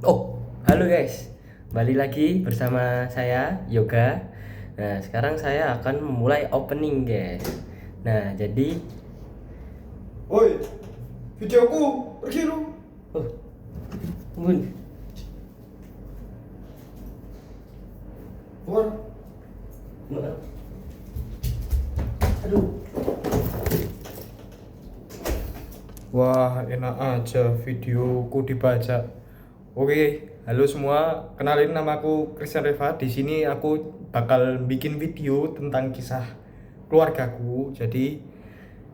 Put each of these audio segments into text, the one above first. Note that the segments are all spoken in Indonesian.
Oh, halo guys. Balik lagi bersama saya Yoga. Nah, sekarang saya akan memulai opening, guys. Nah, jadi Woi, videoku pergi lu. oh, Bun. Keluar. Aduh. Wah, enak aja videoku dibaca. Oke, halo semua. Kenalin, namaku Christian Reva. Di sini aku bakal bikin video tentang kisah keluargaku. Jadi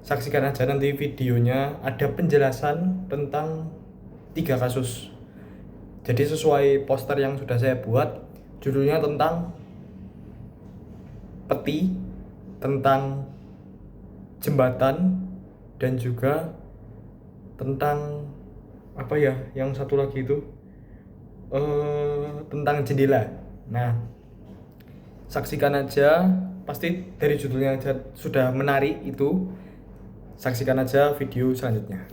saksikan aja nanti videonya. Ada penjelasan tentang 3 kasus. Jadi sesuai poster yang sudah saya buat, judulnya tentang peti, tentang jembatan, dan juga tentang apa ya, yang satu lagi itu tentang jendela. Nah, saksikan aja, pasti dari judulnya aja sudah menarik itu. Saksikan aja video selanjutnya.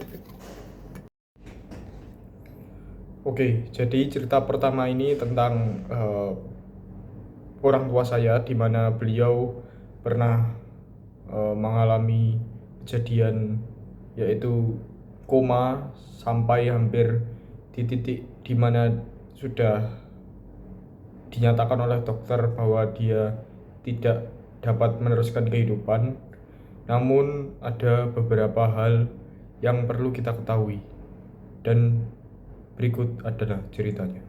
Oke, jadi cerita pertama ini tentang orang tua saya, di mana beliau pernah mengalami kejadian yaitu koma sampai hampir di titik di mana sudah dinyatakan oleh dokter bahwa dia tidak dapat meneruskan kehidupan. Namun ada beberapa hal yang perlu kita ketahui, dan berikut adalah ceritanya.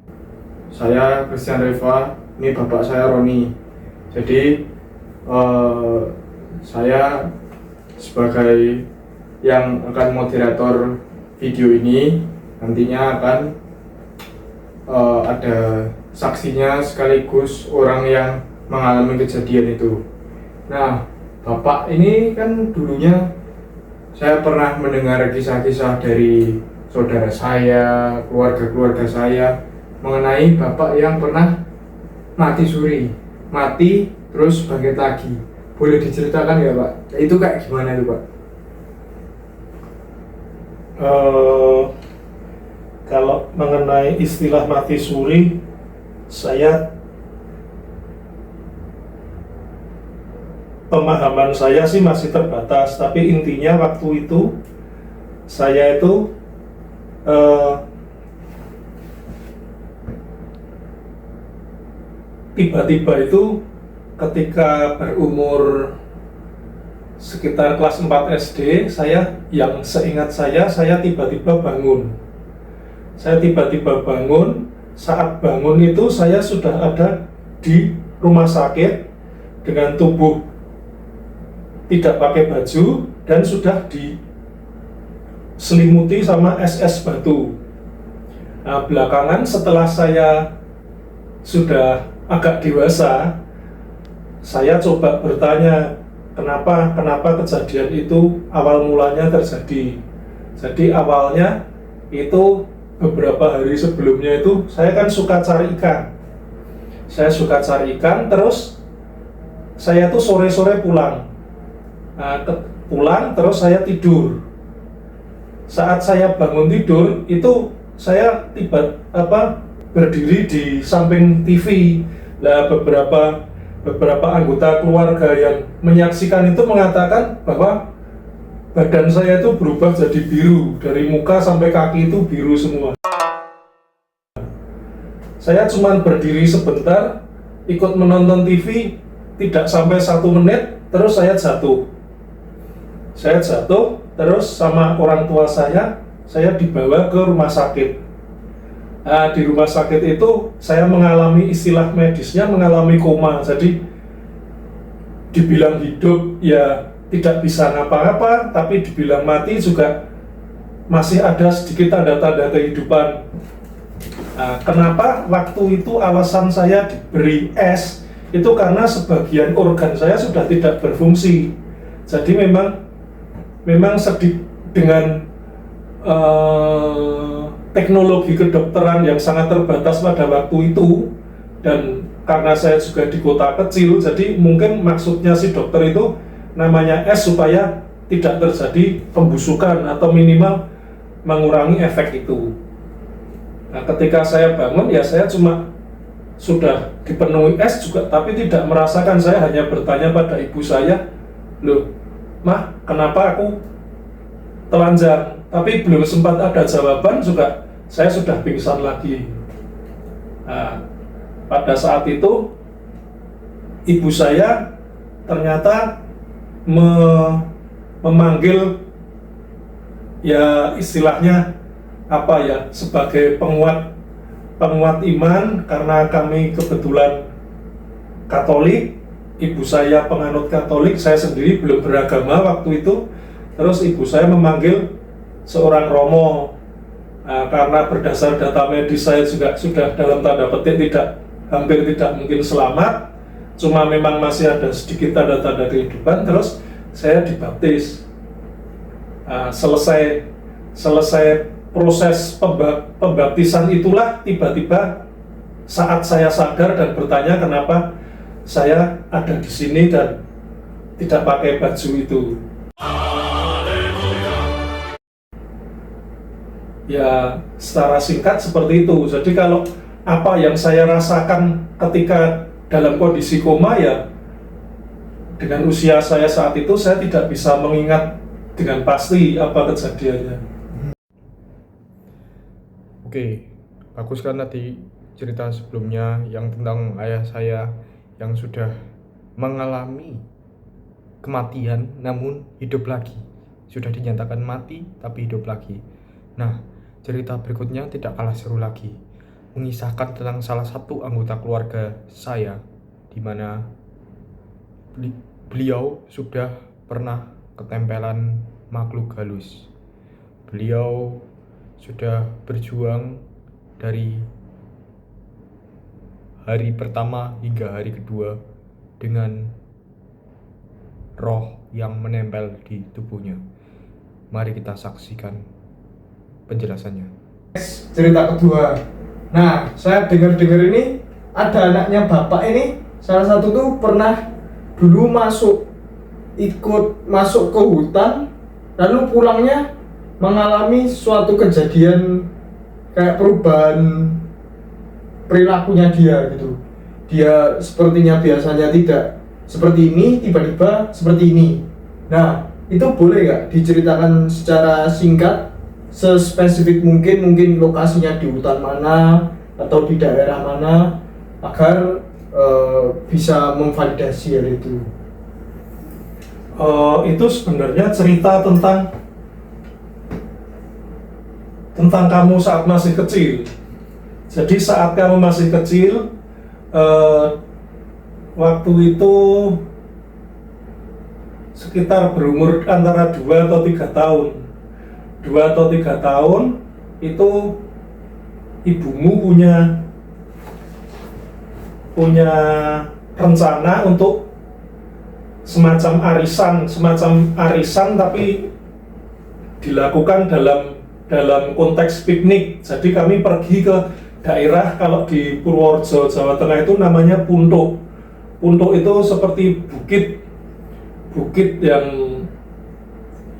Saya Christian Reva, ini bapak saya Roni. Jadi saya sebagai yang akan moderator video ini, nantinya akan ada saksinya sekaligus orang yang mengalami kejadian itu. Nah, bapak ini kan dulunya saya pernah mendengar kisah-kisah dari saudara saya, keluarga-keluarga saya, mengenai bapak yang pernah mati suri, mati terus bangkit lagi. Boleh diceritakan ya Pak? Itu kayak gimana itu Pak? Eh, Kalau mengenai istilah mati suri, pemahaman saya sih masih terbatas, tapi intinya waktu itu saya itu eh, tiba-tiba itu ketika berumur sekitar kelas 4 SD, yang seingat saya tiba-tiba bangun. Saya tiba-tiba bangun, saat bangun itu saya sudah ada di rumah sakit dengan tubuh tidak pakai baju dan sudah diselimuti sama es batu. Nah, belakangan setelah saya sudah agak dewasa, saya coba bertanya kenapa kejadian itu awal mulanya terjadi. Jadi awalnya itu beberapa hari sebelumnya itu saya kan suka cari ikan. Saya suka cari ikan, terus saya tuh sore-sore pulang. Nah, pulang terus saya tidur. Saat saya bangun tidur itu saya berdiri di samping TV. Nah, beberapa anggota keluarga yang menyaksikan itu mengatakan bahwa badan saya itu berubah jadi biru, dari muka sampai kaki itu biru semua. Saya cuma berdiri sebentar, ikut menonton TV, tidak sampai 1 menit, terus saya jatuh. Terus sama orang tua saya dibawa ke rumah sakit. Nah, di rumah sakit itu saya mengalami, istilah medisnya mengalami koma. Jadi dibilang hidup ya tidak bisa ngapa-ngapa, tapi dibilang mati juga masih ada sedikit tanda-tanda kehidupan. Nah, kenapa waktu itu alasan saya diberi es itu karena sebagian organ saya sudah tidak berfungsi. Jadi memang sedih dengan teknologi kedokteran yang sangat terbatas pada waktu itu, dan karena saya juga di kota kecil, jadi mungkin maksudnya si dokter itu namanya es supaya tidak terjadi pembusukan atau minimal mengurangi efek itu. Nah, ketika saya bangun ya saya cuma sudah dipenuhi es juga, tapi tidak merasakan. Saya hanya bertanya pada ibu saya, loh, Mah, kenapa aku telanjang? Tapi belum sempat ada jawaban juga saya sudah pingsan lagi. Nah, pada saat itu ibu saya ternyata memanggil, ya istilahnya apa ya, sebagai penguat iman, karena kami kebetulan Katolik. Ibu saya penganut Katolik, saya sendiri belum beragama waktu itu. Terus ibu saya memanggil seorang romo. Nah, karena berdasar data medis saya juga sudah dalam tanda petik hampir tidak mungkin selamat, cuma memang masih ada sedikit tanda-tanda kehidupan. Terus saya dibaptis. Nah, selesai proses pembaptisan itulah tiba-tiba saat saya sadar dan bertanya kenapa saya ada di sini dan tidak pakai baju itu. Ya, secara singkat seperti itu. Jadi kalau apa yang saya rasakan ketika dalam kondisi koma, ya dengan usia saya saat itu saya tidak bisa mengingat dengan pasti apa kejadiannya. Oke, bagus kan tadi cerita sebelumnya yang tentang ayah saya yang sudah mengalami kematian namun hidup lagi. Sudah dinyatakan mati tapi hidup lagi. Nah, cerita berikutnya tidak kalah seru lagi, mengisahkan tentang salah satu anggota keluarga saya, di mana beliau sudah pernah ketempelan makhluk halus. Beliau sudah berjuang dari hari pertama hingga hari kedua dengan roh yang menempel di tubuhnya. Mari kita saksikan penjelasannya. Cerita kedua. Nah, saya dengar-dengar ini ada anaknya bapak ini, salah satu tuh pernah dulu ikut masuk ke hutan, lalu pulangnya mengalami suatu kejadian kayak perubahan perilakunya dia gitu. Dia sepertinya biasanya tidak seperti ini, tiba-tiba seperti ini. Nah, itu boleh nggak diceritakan secara singkat, sespesifik mungkin lokasinya di hutan mana atau di daerah mana, agar bisa memvalidasi hal itu. Itu sebenarnya cerita tentang kamu saat masih kecil. Jadi saat kamu masih kecil, waktu itu sekitar berumur antara 2 atau 3 tahun. 2 atau 3 tahun itu ibumu punya rencana untuk semacam arisan tapi dilakukan dalam konteks piknik. Jadi kami pergi ke daerah, kalau di Purworejo, Jawa Tengah itu namanya Puntuk. Puntuk itu seperti bukit yang,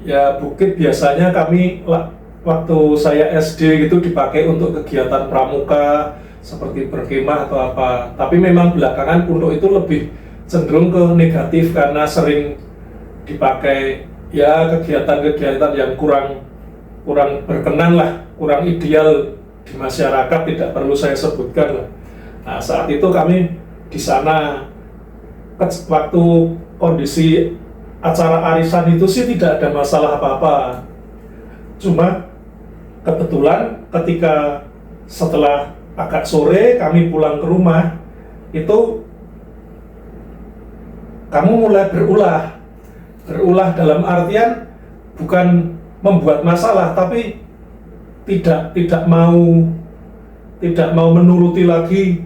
ya bukit biasanya kami waktu saya SD gitu dipakai untuk kegiatan pramuka seperti berkemah atau apa. Tapi memang belakangan Puntuk itu lebih cenderung ke negatif karena sering dipakai ya kegiatan-kegiatan yang kurang berkenan lah, kurang ideal di masyarakat, tidak perlu saya sebutkan lah. Nah, saat itu kami di sana, waktu kondisi acara arisan itu sih tidak ada masalah apa-apa. Cuma kebetulan ketika setelah agak sore kami pulang ke rumah, itu kamu mulai berulah dalam artian bukan membuat masalah, tapi tidak mau menuruti lagi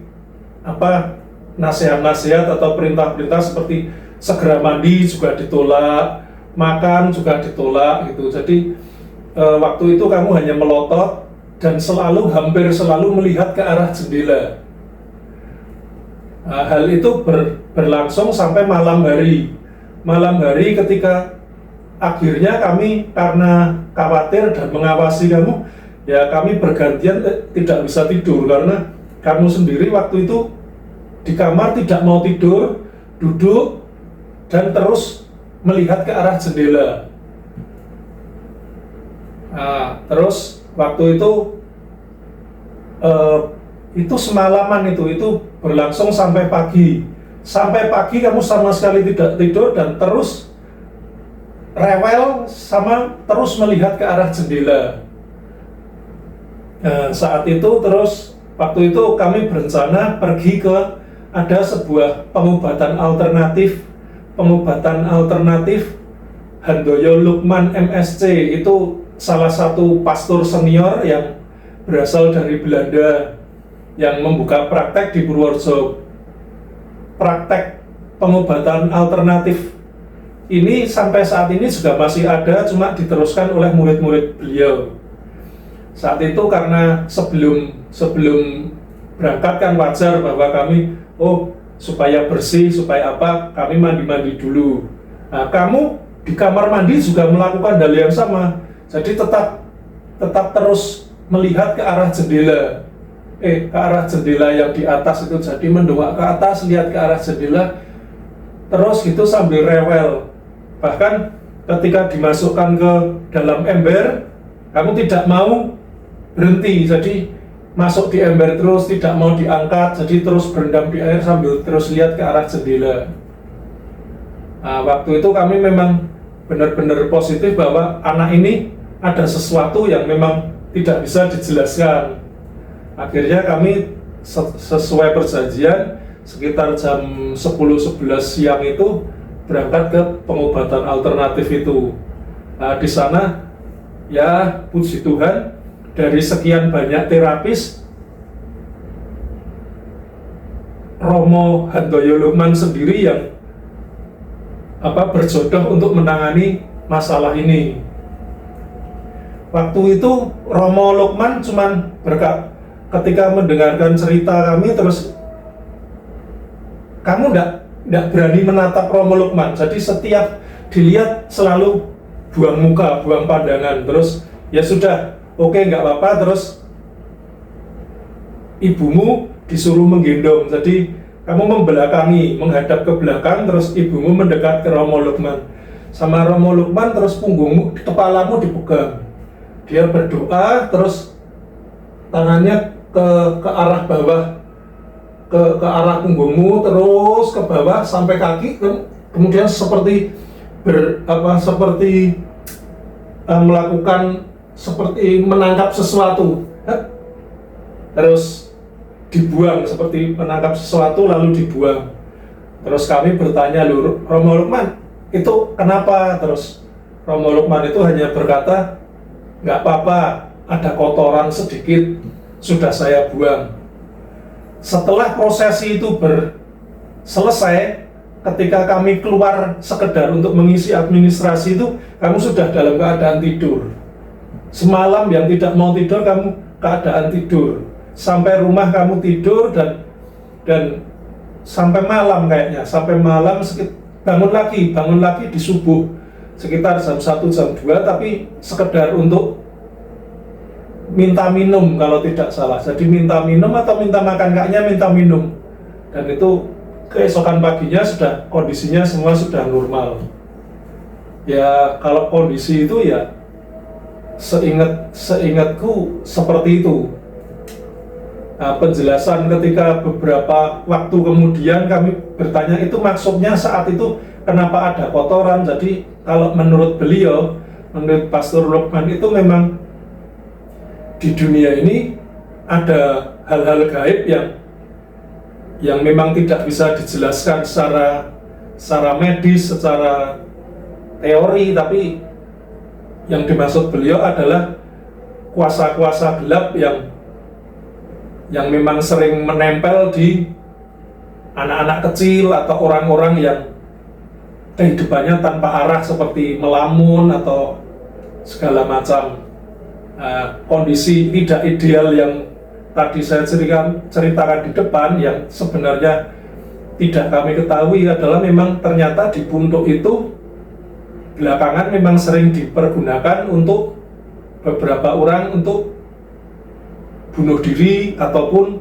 apa nasihat-nasihat atau perintah-perintah seperti segera mandi juga ditolak, makan juga ditolak gitu. Jadi waktu itu kamu hanya melotot dan hampir selalu melihat ke arah jendela. Nah, hal itu berlangsung sampai malam hari. Malam hari ketika akhirnya kami karena khawatir dan mengawasi kamu, ya kami bergantian tidak bisa tidur karena kamu sendiri waktu itu di kamar tidak mau tidur, duduk dan terus melihat ke arah jendela. Nah, terus waktu itu semalaman itu berlangsung sampai pagi. Sampai pagi kamu sama sekali tidak tidur dan terus rewel sama terus melihat ke arah jendela. Nah, saat itu terus waktu itu kami berencana pergi ke ada sebuah pengobatan alternatif Handoyo Lukman MSC, itu salah satu pastor senior yang berasal dari Belanda yang membuka praktek di Purworejo. Praktek pengobatan alternatif ini sampai saat ini juga masih ada, cuma diteruskan oleh murid-murid beliau. Saat itu karena sebelum berangkat kan wajar bahwa kami supaya bersih, supaya apa, kami mandi-mandi dulu. Nah, kamu di kamar mandi juga melakukan hal yang sama. Jadi tetap terus melihat ke arah jendela. Ke arah jendela yang di atas itu, jadi mendongak ke atas, lihat ke arah jendela, terus gitu sambil rewel. Bahkan ketika dimasukkan ke dalam ember, kamu tidak mau berhenti, jadi masuk di ember terus, tidak mau diangkat, jadi terus berendam di air sambil terus lihat ke arah jendela. Nah, waktu itu kami memang benar-benar positif bahwa anak ini ada sesuatu yang memang tidak bisa dijelaskan. Akhirnya kami sesuai perjanjian sekitar jam 10-11 siang itu berangkat ke pengobatan alternatif itu. Nah, di sana ya puji Tuhan, dari sekian banyak terapis, Romo Handoyo Lukman sendiri yang berjodoh untuk menangani masalah ini. Waktu itu Romo Lukman cuman ketika mendengarkan cerita kami, terus kamu enggak berani menatap Romo Lukman. Jadi setiap dilihat selalu buang muka, buang pandangan. Terus ya sudah, oke, nggak apa-apa. Terus ibumu disuruh menggendong. Jadi kamu membelakangi, menghadap ke belakang, terus ibumu mendekat ke Romo Lukman. Sama Romo Lukman terus punggungmu, kepalamu dipegang. Dia berdoa, terus tangannya ke arah bawah, ke arah punggungmu, terus ke bawah sampai kaki, kemudian seperti melakukan seperti menangkap sesuatu, terus dibuang, seperti menangkap sesuatu lalu dibuang. Terus kami bertanya, Romo Lukman itu kenapa? Terus Romo Lukman itu hanya berkata, nggak apa-apa, ada kotoran sedikit, sudah saya buang. Setelah prosesi itu selesai, ketika kami keluar sekedar untuk mengisi administrasi itu, kamu sudah dalam keadaan tidur. Semalam yang tidak mau tidur, kamu keadaan tidur. Sampai rumah kamu tidur dan sampai malam kayaknya. Sampai malam bangun lagi di subuh. Sekitar jam 1, jam 2, tapi sekedar untuk minta minum kalau tidak salah. Jadi minta minum atau minta makan, kayaknya minta minum. Dan itu keesokan paginya kondisinya semua sudah normal. Ya kalau kondisi itu ya seingatku seperti itu. Nah, penjelasan ketika beberapa waktu kemudian kami bertanya, itu maksudnya saat itu kenapa ada kotoran. Jadi kalau menurut beliau, menurut Pastor Lukman, itu memang di dunia ini ada hal-hal gaib yang memang tidak bisa dijelaskan secara medis, secara teori, tapi yang dimaksud beliau adalah kuasa-kuasa gelap yang memang sering menempel di anak-anak kecil atau orang-orang yang kehidupannya tanpa arah, seperti melamun atau segala macam kondisi tidak ideal yang tadi saya ceritakan di depan, yang sebenarnya tidak kami ketahui adalah memang ternyata di puntuk itu belakangan memang sering dipergunakan untuk beberapa orang untuk bunuh diri ataupun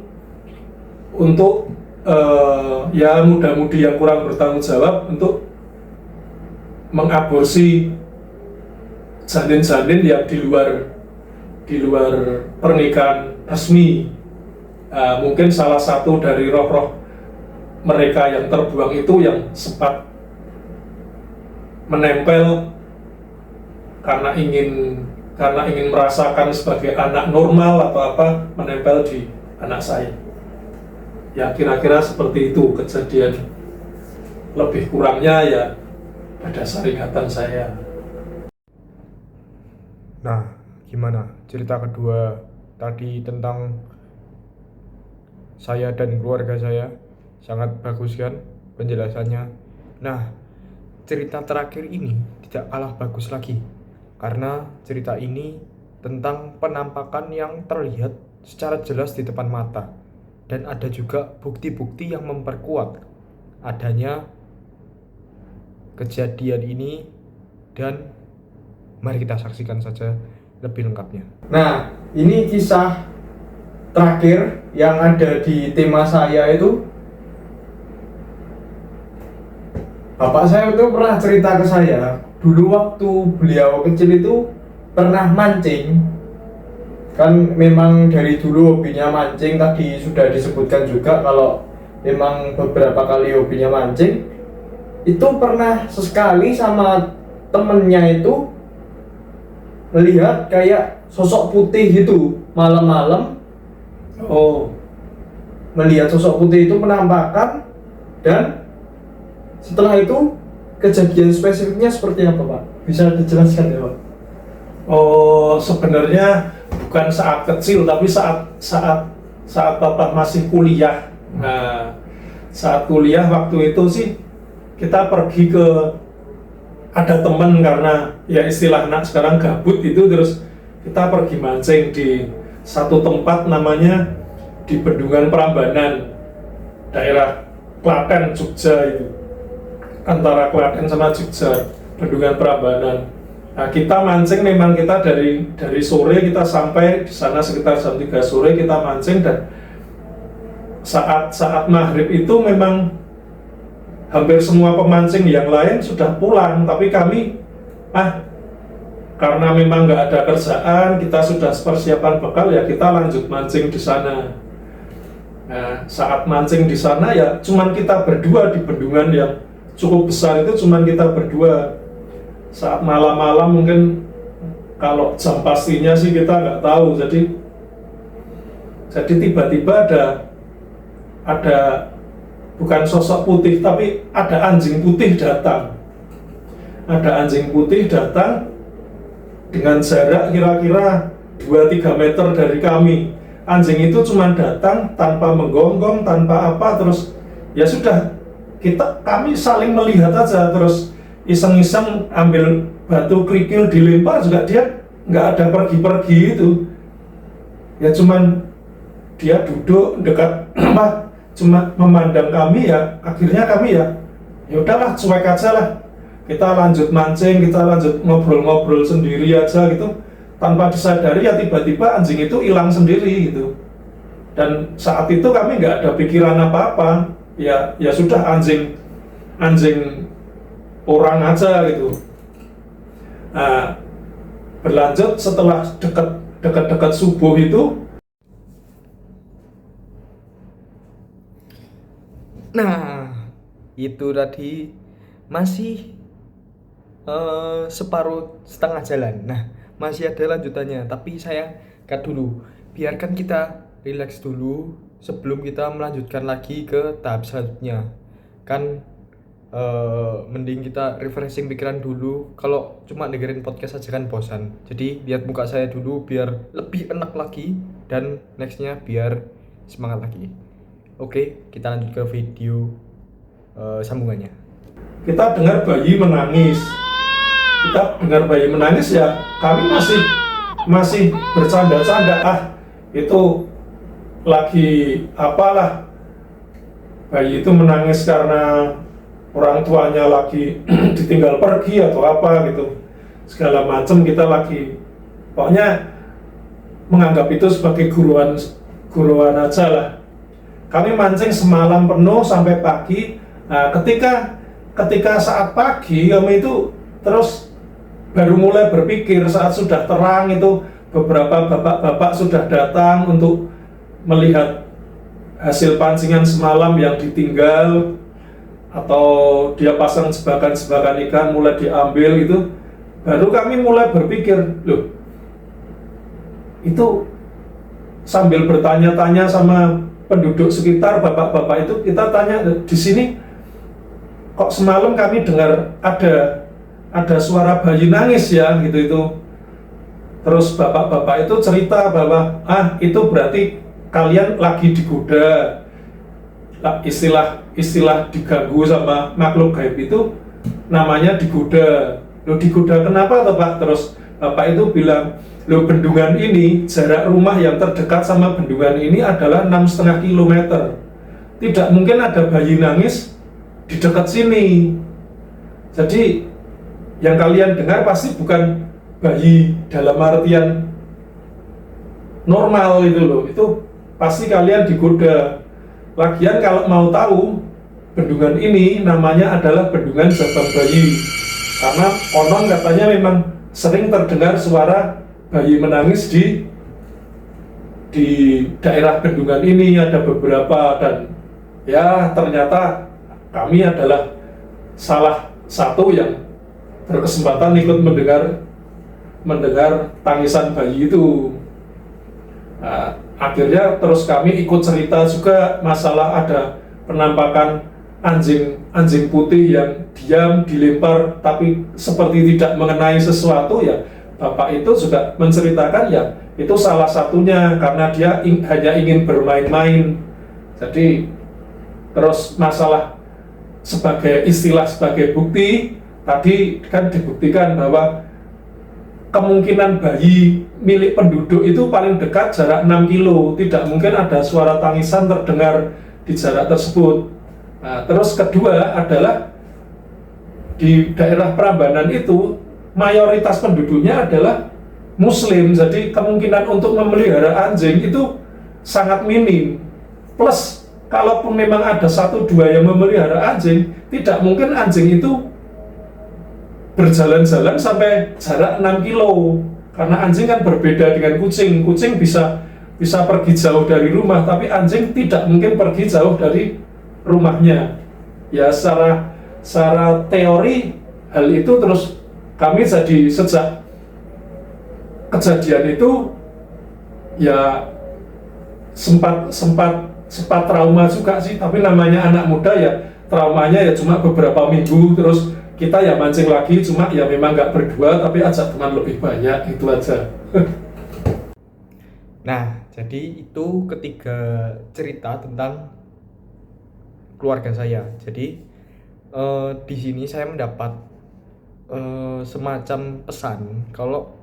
untuk ya muda-mudi yang kurang bertanggung jawab untuk mengaborsi janin-janin yang di luar pernikahan resmi. Mungkin salah satu dari roh-roh mereka yang terbuang itu yang sempat menempel karena ingin merasakan sebagai anak normal atau apa, menempel di anak saya. Ya kira-kira seperti itu kejadian, lebih kurangnya ya berdasar ingatan saya. Nah, gimana cerita kedua tadi tentang saya dan keluarga saya? Sangat bagus kan penjelasannya. Nah, cerita terakhir ini tidak kalah bagus lagi, karena cerita ini tentang penampakan yang terlihat secara jelas di depan mata, dan ada juga bukti-bukti yang memperkuat adanya kejadian ini. Dan mari kita saksikan saja lebih lengkapnya. Nah, ini kisah terakhir yang ada di tema saya itu. Bapak saya itu pernah cerita ke saya, dulu waktu beliau kecil itu pernah mancing. Kan memang dari dulu hobinya mancing, tadi sudah disebutkan juga kalau memang beberapa kali hobinya mancing. Itu pernah sesekali sama temennya itu melihat kayak sosok putih gitu malam-malam. Melihat sosok putih itu penampakan, dan setelah itu kejadian spesifiknya seperti apa, Pak? Bisa dijelaskan ya, Pak? Sebenarnya bukan saat kecil, tapi saat Bapak masih kuliah. Nah, saat kuliah waktu itu sih kita pergi ke, ada teman, karena ya istilah anak sekarang gabut itu, terus kita pergi mancing di satu tempat namanya di Bendungan Prambanan, daerah Klaten, Jogja itu. Antara Klaten sama Jogja, Bendungan Prambanan. Nah, kita mancing, memang kita dari sore kita sampai di sana sekitar jam 3 sore kita mancing, dan saat maghrib itu memang hampir semua pemancing yang lain sudah pulang, tapi kami karena memang nggak ada kerjaan, kita sudah persiapan bekal, ya kita lanjut mancing di sana. Nah, saat mancing di sana ya cuman kita berdua di bendungan yang cukup besar itu, cuman kita berdua. Saat malam-malam mungkin, kalau jam pastinya sih kita nggak tahu. Jadi tiba-tiba ada bukan sosok putih, tapi ada anjing putih datang. Ada anjing putih datang dengan jarak kira-kira 2-3 meter dari kami. Anjing itu cuma datang tanpa menggonggong, tanpa apa, terus ya sudah, kami saling melihat aja, terus iseng-iseng ambil batu kerikil dilempar juga, dia nggak ada pergi-pergi itu. Ya cuman dia duduk dekat cuma memandang kami, ya akhirnya kami ya udahlah, cuek aja lah, kita lanjut mancing, kita lanjut ngobrol-ngobrol sendiri aja gitu. Tanpa disadari ya tiba-tiba anjing itu hilang sendiri gitu. Dan saat itu kami nggak ada pikiran apa-apa, ya sudah, anjing orang aja gitu. Nah, berlanjut setelah dekat subuh itu. Nah, itu tadi masih separuh setengah jalan. Nah, masih ada lanjutannya, tapi saya cut dulu. Biarkan kita relax dulu sebelum kita melanjutkan lagi ke tahap selanjutnya. Kan mending kita refreshing pikiran dulu. Kalau cuma dengerin podcast aja kan bosan. Jadi lihat muka saya dulu biar lebih enak lagi, dan nextnya biar semangat lagi. Oke, kita lanjut ke video sambungannya. Kita dengar bayi menangis. Ya kami masih bercanda-canda, itu lagi apalah, bayi itu menangis karena orang tuanya lagi ditinggal pergi atau apa gitu, segala macam. Kita lagi, pokoknya menganggap itu sebagai guruan aja lah. Kami mancing semalam penuh sampai pagi. Nah, ketika saat pagi kami itu terus baru mulai berpikir saat sudah terang itu beberapa bapak-bapak sudah datang untuk melihat hasil pancingan semalam yang ditinggal atau dia pasang jebakan-jebakan ikan mulai diambil itu. Baru kami mulai berpikir, loh, itu sambil bertanya-tanya sama penduduk sekitar, bapak-bapak itu kita tanya, di sini kok semalam kami dengar ada suara bayi nangis ya gitu itu. Terus bapak-bapak itu cerita bahwa itu berarti kalian lagi digoda. Istilah diganggu sama makhluk gaib itu namanya digoda. Loh, digoda kenapa toh Pak? Terus bapak itu bilang, loh, bendungan ini, jarak rumah yang terdekat sama bendungan ini adalah 6,5 kilometer. Tidak mungkin ada bayi nangis di dekat sini. Jadi yang kalian dengar pasti bukan bayi dalam artian normal itu loh. Itu pasti kalian digoda. Lagian kalau mau tahu, bendungan ini namanya adalah bendungan Jabang Bayi. Karena konon katanya memang sering terdengar suara bayi menangis di daerah bendungan ini, ada beberapa, dan ya ternyata kami adalah salah satu yang berkesempatan ikut mendengar tangisan bayi itu. Nah, akhirnya terus kami ikut cerita juga masalah ada penampakan anjing putih yang diam dilempar tapi seperti tidak mengenai sesuatu ya. Bapak itu juga menceritakan ya itu salah satunya karena dia hanya ingin bermain-main. Jadi terus masalah sebagai bukti tadi kan dibuktikan bahwa kemungkinan bayi milik penduduk itu paling dekat jarak 6 kilo. Tidak mungkin ada suara tangisan terdengar di jarak tersebut. Nah, terus kedua adalah di daerah Prambanan itu mayoritas penduduknya adalah Muslim, jadi kemungkinan untuk memelihara anjing itu sangat minim. Plus, kalaupun memang ada 1-2 yang memelihara anjing, tidak mungkin anjing itu berjalan-jalan sampai jarak 6 kilo. Karena anjing kan berbeda dengan kucing. Kucing bisa pergi jauh dari rumah, tapi anjing tidak mungkin pergi jauh dari rumahnya. Ya secara teori hal itu terus kami jadi sejak kejadian itu ya sempat trauma juga sih, tapi namanya anak muda ya traumanya ya cuma beberapa minggu, terus kita ya mancing lagi, cuma ya memang nggak berdua tapi ajak teman lebih banyak, itu aja. Nah, jadi itu ketiga cerita tentang keluarga saya. Jadi di sini saya mendapat semacam pesan kalau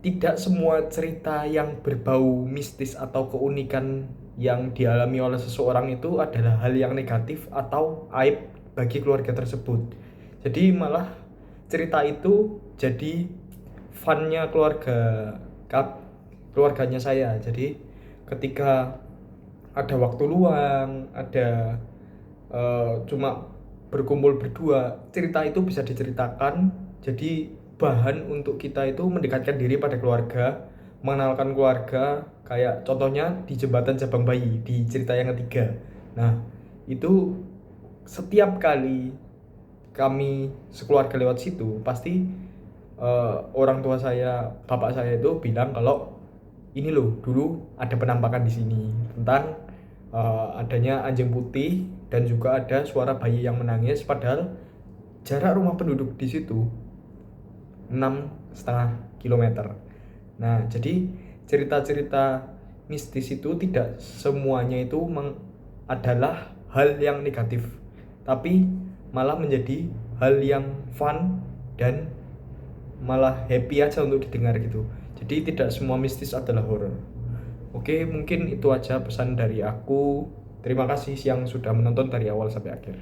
tidak semua cerita yang berbau mistis atau keunikan yang dialami oleh seseorang itu adalah hal yang negatif atau aib bagi keluarga tersebut. Jadi malah cerita itu jadi funnya keluarganya saya. Jadi ketika ada waktu luang, ada cuma berkumpul berdua, cerita itu bisa diceritakan. Jadi bahan untuk kita itu mendekatkan diri pada keluarga, mengenalkan keluarga. Kayak contohnya di jembatan Jabang Bayi di cerita yang ketiga. Nah, itu setiap kali kami sekeluarga lewat situ pasti orang tua saya, bapak saya itu bilang kalau ini loh dulu ada penampakan di sini tentang adanya anjing putih dan juga ada suara bayi yang menangis, padahal jarak rumah penduduk di situ 6,5 kilometer. Nah, jadi cerita-cerita mistis itu tidak semuanya itu adalah hal yang negatif, tapi malah menjadi hal yang fun dan malah happy aja untuk didengar gitu. Jadi tidak semua mistis adalah horor. Oke, mungkin itu aja pesan dari aku. Terima kasih yang sudah menonton dari awal sampai akhir.